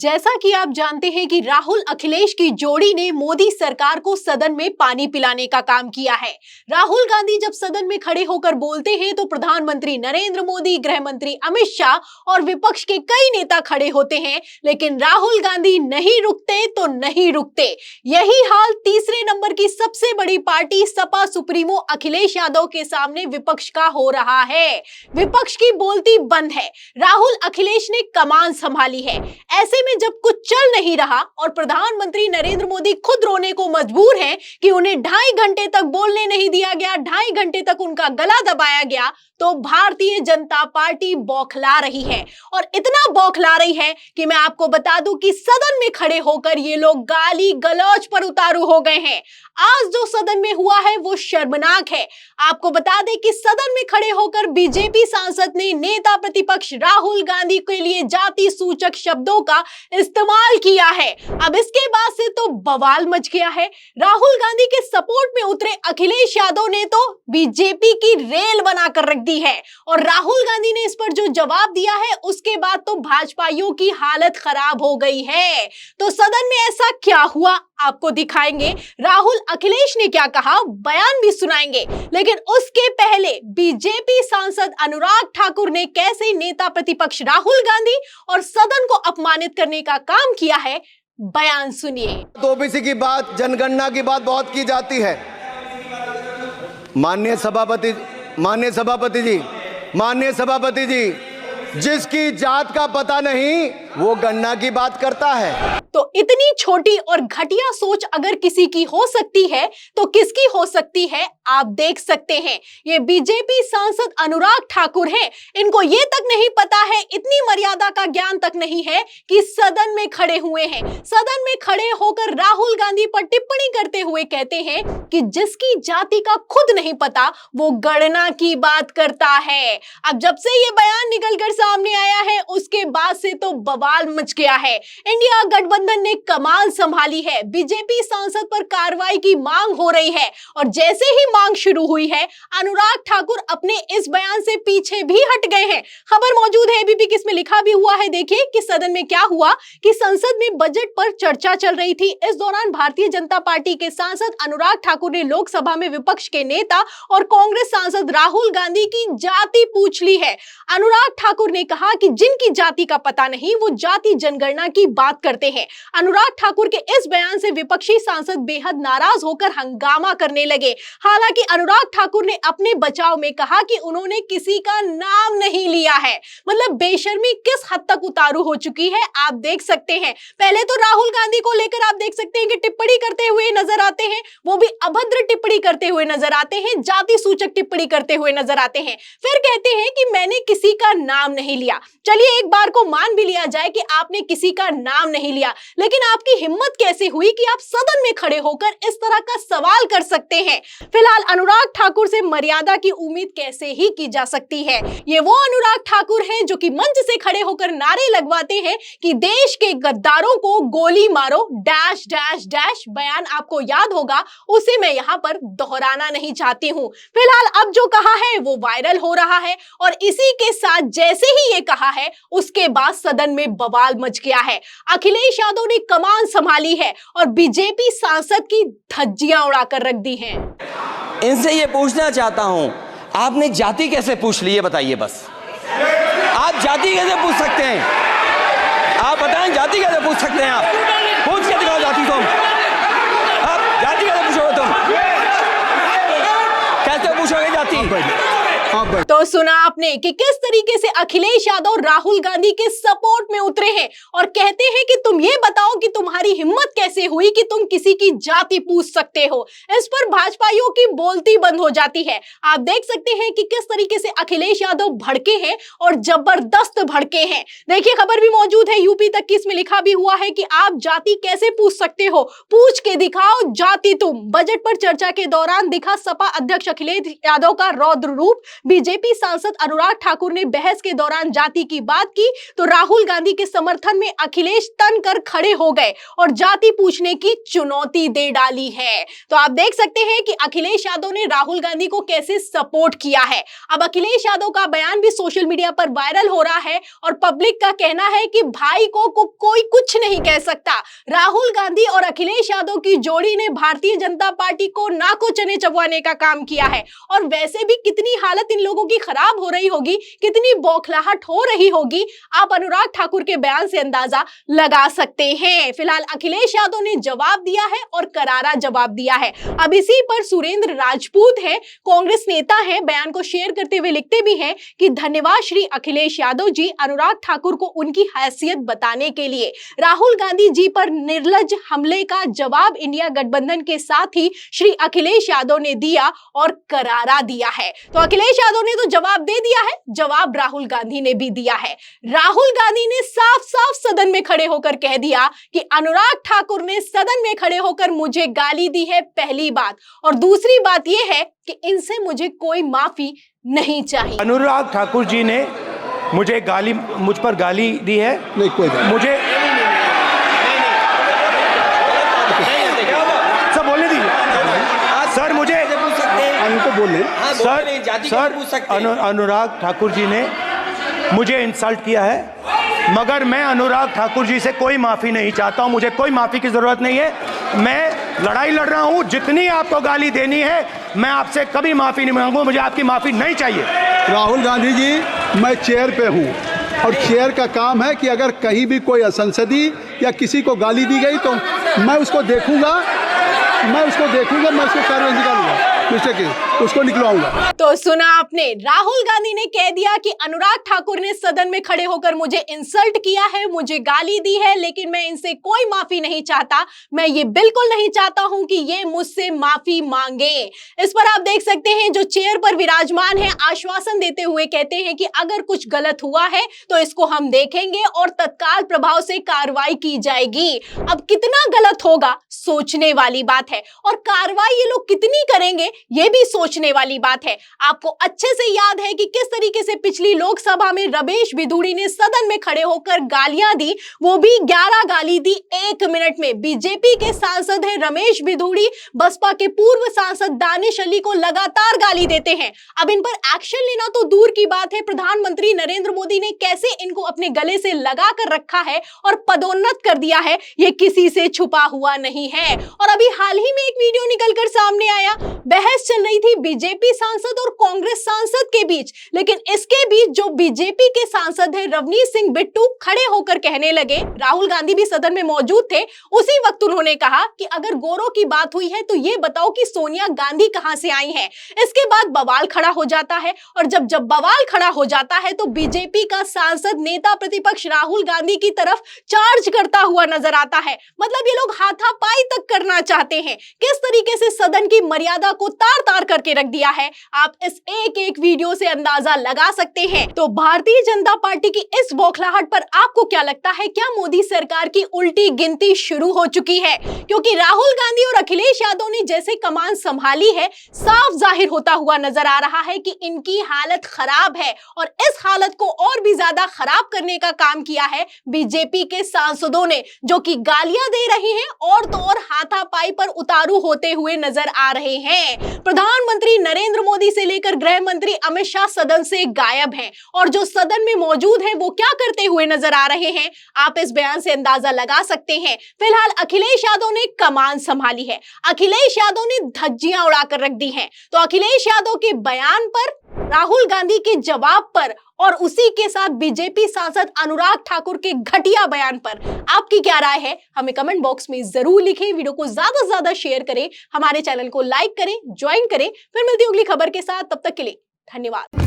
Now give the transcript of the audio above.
जैसा कि आप जानते हैं कि राहुल अखिलेश की जोड़ी ने मोदी सरकार को सदन में पानी पिलाने का काम किया है। राहुल गांधी जब सदन में खड़े होकर बोलते हैं तो प्रधानमंत्री नरेंद्र मोदी, गृह मंत्री अमित शाह और विपक्ष के कई नेता खड़े होते हैं, लेकिन राहुल गांधी नहीं रुकते तो नहीं रुकते। यही हाल तीसरे नंबर की सबसे बड़ी पार्टी सपा सुप्रीमो अखिलेश यादव के सामने विपक्ष का हो रहा है। विपक्ष की बोलती बंद है। राहुल अखिलेश ने कमान संभाली है। ऐसे में जब कुछ चल नहीं रहा और प्रधानमंत्री नरेंद्र मोदी खुद रोने को मजबूर हैं कि उन्हें 2.5 घंटे तक बोलने नहीं दिया गया, 2.5 घंटे तक उनका गला दबाया गया, तो भारतीय जनता पार्टी बौखला रही है। और इतना बौखला रही है कि मैं आपको बता दूं कि सदन में खड़े होकर ये लोग गाली गलौज पर उतारू हो गए हैं। आज जो सदन में हुआ है वो शर्मनाक है। आपको बता दें कि सदन में खड़े होकर बीजेपी सांसद ने नेता प्रतिपक्ष राहुल गांधी के लिए जाति सूचक शब्दों का इस्तेमाल किया है। अब इसके बाद से तो बवाल मच गया है। राहुल गांधी के सपोर्ट में उतरे अखिलेश यादव ने तो बीजेपी की रेल बनाकर रख दी है और राहुल गांधी ने इस पर जो जवाब दिया है उसके बाद तो भाजपाइयों की हालत खराब हो गई है। तो सदन में ऐसा क्या हुआ आपको दिखाएंगे। राहुल अखिलेश ने क्या कहा, बयान भी सुनाएंगे, लेकिन उसके पहले बीजेपी सांसद अनुराग ठाकुर ने कैसे नेता प्रतिपक्ष राहुल गांधी और सदन को अपमानित करने का काम किया है, बयान सुनिए। ओबीसी की बात, जनगणना की बात बहुत की जाती है। माननीय सभापति जी, जिसकी जात का पता नहीं वो गणना की बात करता है। तो इतनी छोटी और घटिया सोच अगर किसी की हो सकती है तो किसकी हो सकती है आप देख सकते हैं। ये बीजेपी सांसद अनुराग ठाकुर हैं। इनको ये तक नहीं पता है, इतनी मर्यादा का ज्ञान तक नहीं है कि सदन में खड़े हुए हैं। सदन में खड़े होकर राहुल गांधी पर टिप्पणी करते हुए कहते हैं कि जिसकी जाति का खुद नहीं पता वो गणना की बात करता है। अब जब से ये बयान निकलकर सामने आया है उसके बाद से तो बवाल मच गया है। इंडिया गठबंधन ने कमान संभाली है। बीजेपी सांसद पर कार्रवाई की मांग हो रही है और जैसे ही मांग शुरू हुई है अनुराग ठाकुर अपने इस बयान से पीछे भी हट गए हैं। खबर मौजूद है एबीपी की, इसमें लिखा भी हुआ है। देखिए कि सदन में क्या हुआ कि संसद में बजट पर चर्चा चल रही थी। इस दौरान भारतीय जनता पार्टी के सांसद अनुराग ठाकुर ने लोकसभा में विपक्ष के नेता और कांग्रेस सांसद राहुल गांधी की जाति पूछ ली है। अनुराग ठाकुर ने कहा कि जिनकी जाति का पता नहीं वो जाति जनगणना की बात करते हैं। अनुराग ठाकुर के इस बयान से विपक्षी सांसद बेहद नाराज होकर हंगामा करने लगे। हालांकि अनुराग ठाकुर ने अपने बचाव में कहा कि उन्होंने किसी का नाम नहीं लिया है। मतलब बेशर्मी किस हद तक उतारू हो चुकी है आप देख सकते हैं। पहले तो राहुल गांधी को लेकर आप देख सकते हैं कि टिप्पणी करते हुए नजर आते हैं, वो भी अभद्र टिप्पणी करते हुए नजर आते हैं, जाति सूचक टिप्पणी करते हुए नजर आते हैं। फिर कहते हैं कि मैंने किसी का नाम नहीं लिया। चलिए एक बार को मान भी लिया जाए कि आपने किसी का नाम नहीं लिया, लेकिन आपकी हिम्मत कैसे हुई कि आप सदन में खड़े होकर इस तरह का सवाल कर सकते हैं। फिलहाल अनुराग ठाकुर से मर्यादा की उम्मीद कैसे ही की जा सकती है। ये वो अनुराग ठाकुर हैं जो कि मंच से खड़े होकर नारे लगवाते हैं कि देश के गद्दारों को गोली मारो डैश डैश डैश। बयान आपको याद होगा, उसे मैं यहाँ पर दोहराना नहीं चाहती हूँ। फिलहाल अब जो कहा है वो वायरल हो रहा है और इसी के साथ जैसे ही ये कहा है उसके बाद सदन में बवाल मच गया है। अखिलेश यादव ने कमान संभाली है और बीजेपी सांसद की धज्जियां उड़ाकर रख दी हैं। इनसे ये पूछना चाहता हूं, आपने जाति कैसे पूछ ली, ये बताइए बस। आप जाति कैसे पूछ सकते हैं? आप बताएं जाति कैसे पूछ सकते हैं? आप पूछ के दिखाओ जाति तुम। आप जाति कैसे पूछोगे तुम? कैसे पूछोगे जाति? तो सुना आपने कि किस तरीके से अखिलेश यादव राहुल गांधी के सपोर्ट में उतरे हैं और कहते हैं कि तुम ये बताओ कि तुम्हारी हिम्मत कैसे हुई कि तुम किसी की जाति पूछ सकते हो। इस पर भाजपाइयों की बोलती बंद हो जाती है। आप देख सकते हैं कि किस तरीके से अखिलेश यादव भड़के हैं और जबरदस्त भड़के हैं। देखिए खबर भी मौजूद है यूपी तक की, इसमें लिखा भी हुआ है कि आप जाति कैसे पूछ सकते हो, पूछ के दिखाओ जाति तुम। बजट पर चर्चा के दौरान दिखा सपा अध्यक्ष अखिलेश यादव का रौद्र रूप। बीजेपी बीजेपी सांसद अनुराग ठाकुर ने बहस के दौरान जाति की बात की तो राहुल गांधी के समर्थन में अखिलेश तन कर खड़े हो गए और जाति पूछने की चुनौती दे डाली है। तो आप देख सकते हैं कि अखिलेश यादव ने राहुल गांधी को कैसे सपोर्ट किया है। अब अखिलेश यादव का बयान भी सोशल मीडिया पर वायरल हो रहा है और पब्लिक का कहना है कि भाई को कोई कुछ नहीं कह सकता। राहुल गांधी और अखिलेश यादव की जोड़ी ने भारतीय जनता पार्टी को नाको चने चबवाने का काम किया है। और वैसे भी कितनी हालत इन लोगों की खराब हो रही होगी, कितनी बौखलाहट हो रही होगी, आप अनुराग ठाकुर के बयान से अंदाजा लगा सकते हैं। फिलहाल अखिलेश यादव ने जवाब दिया है और करारा जवाब दिया है। अब इसी पर सुरेंद्र राजपूत है, कांग्रेस नेता है, बयान को शेयर करते हुए लिखते भी हैं कि धन्यवाद श्री अखिलेश यादव जी, अनुराग ठाकुर को उनकी हैसियत बताने के लिए। राहुल गांधी जी पर निर्लज्ज हमले का जवाब इंडिया गठबंधन के साथ ही श्री अखिलेश यादव ने दिया और करारा दिया है। तो अखिलेश यादव ने तो जवाब दे दिया है, जवाब राहुल गांधी ने भी दिया है। राहुल गांधी ने साफ साफ सदन में खड़े होकर कह दिया कि अनुराग ठाकुर ने सदन में खड़े होकर मुझे गाली दी है, पहली बात, और दूसरी बात यह है कि इनसे मुझे कोई माफी नहीं चाहिए। अनुराग ठाकुर जी ने मुझ पर गाली दी है। नहीं, कोई नहीं। मुझे सब बोलने दीजिए सर, मुझे उनको बोले सर अनुराग ठाकुर जी ने मुझे इंसल्ट किया है, मगर मैं अनुराग ठाकुर जी से कोई माफ़ी नहीं चाहता हूं। मुझे कोई माफ़ी की ज़रूरत नहीं है। मैं लड़ाई लड़ रहा हूं, जितनी आपको गाली देनी है मैं आपसे कभी माफ़ी नहीं मांगूंगा। मुझे आपकी माफ़ी नहीं चाहिए। राहुल गांधी जी, मैं चेयर पे हूँ और चेयर का काम है कि अगर कहीं भी कोई असंसदीय या किसी को गाली दी गई तो मैं उसको देखूंगा, मैं उसको कार्रवाई निकालूंगा, उसको निकलवाऊंगा। तो सुना आपने, राहुल गांधी ने कह दिया कि अनुराग ठाकुर ने सदन में खड़े होकर मुझे इंसल्ट किया है, मुझे गाली दी है, लेकिन मैं इनसे कोई माफी नहीं चाहता। मैं ये बिल्कुल नहीं चाहता हूं कि ये मुझसे माफी मांगे। इस पर आप देख सकते हैं जो चेयर पर विराजमान है आश्वासन देते हुए कहते हैं कि अगर कुछ गलत हुआ है तो इसको हम देखेंगे और तत्काल प्रभाव से कार्रवाई की जाएगी। अब कितना गलत होगा सोचने वाली बात है, और कार्रवाई ये लोग कितनी करेंगे ये भी सोचने वाली बात है। आपको अच्छे से याद है कि किस तरीके से पिछली लोकसभा में रमेश बिधूड़ी ने सदन में खड़े होकर गालियां दी, वो भी 11 गाली दी 1 मिनट में। बीजेपी के सांसद है रमेश बिधूड़ी, बसपा के पूर्व सांसद दानिश अली को लगातार गाली देते हैं। अब इन पर एक्शन लेना तो दूर की बात है, प्रधानमंत्री नरेंद्र मोदी ने कैसे इनको अपने गले से लगा कर रखा है और पदोन्नत कर दिया है, ये किसी से छुपा हुआ नहीं है। और अभी हाल ही में एक वीडियो निकलकर सामने आया, बहस चल रही थी बीजेपी सांसद और कांग्रेस सांसद के बीच, लेकिन इसके बीच जो बीजेपी के सांसद है रवनीत सिंह बिट्टू खड़े होकर कहने लगे, राहुल गांधी भी सदन में मौजूद थे, उसी वक्त उन्होंने कहा कि अगर गोरों की बात हुई है तो ये बताओ कि सोनिया गांधी कहां से आई हैं। इसके बाद बवाल खड़ा हो जाता है, और जब बवाल खड़ा हो जाता है तो बीजेपी का सांसद नेता प्रतिपक्ष राहुल गांधी की तरफ चार्ज करता हुआ नजर आता है। मतलब ये लोग हाथापाई तक करना चाहते हैं। किस तरीके से सदन की मर्यादा को तार तार करके रख दिया है, आप इस एक एक वीडियो से अंदाजा लगा सकते हैं। तो भारतीय जनता पार्टी की इस बौखलाहट पर आपको क्या लगता है, क्या मोदी सरकार की उल्टी गिनती शुरू हो चुकी है? क्योंकि राहुल गांधी और अखिलेश यादव ने जैसे कमान संभाली है, साफ जाहिर होता हुआ नजर आ रहा है कि इनकी हालत खराब है, और इस हालत को और भी ज्यादा खराब करने का काम किया है बीजेपी के सांसदों ने, जो कि गालियां दे रहे हैं और तो और हाथापाई पर उतारू होते हुए नजर आ रहे हैं। प्रधानमंत्री नरेंद्र मोदी से लेकर गृह मंत्री अमित शाह सदन से गायब हैं, और जो सदन में मौजूद हैं वो क्या करते हुए नजर आ रहे हैं, आप इस बयान से अंदाजा लगा सकते हैं। फिलहाल अखिलेश यादव ने कमान संभाली है, अखिलेश यादव ने धज्जियां उड़ाकर रख दी हैं। तो अखिलेश यादव के बयान पर, राहुल गांधी के जवाब पर और उसी के साथ बीजेपी सांसद अनुराग ठाकुर के घटिया बयान पर आपकी क्या राय है, हमें कमेंट बॉक्स में जरूर लिखें। वीडियो को ज्यादा से ज्यादा शेयर करें, हमारे चैनल को लाइक करें, ज्वाइन करें। फिर मिलती है अगली खबर के साथ, तब तक के लिए धन्यवाद।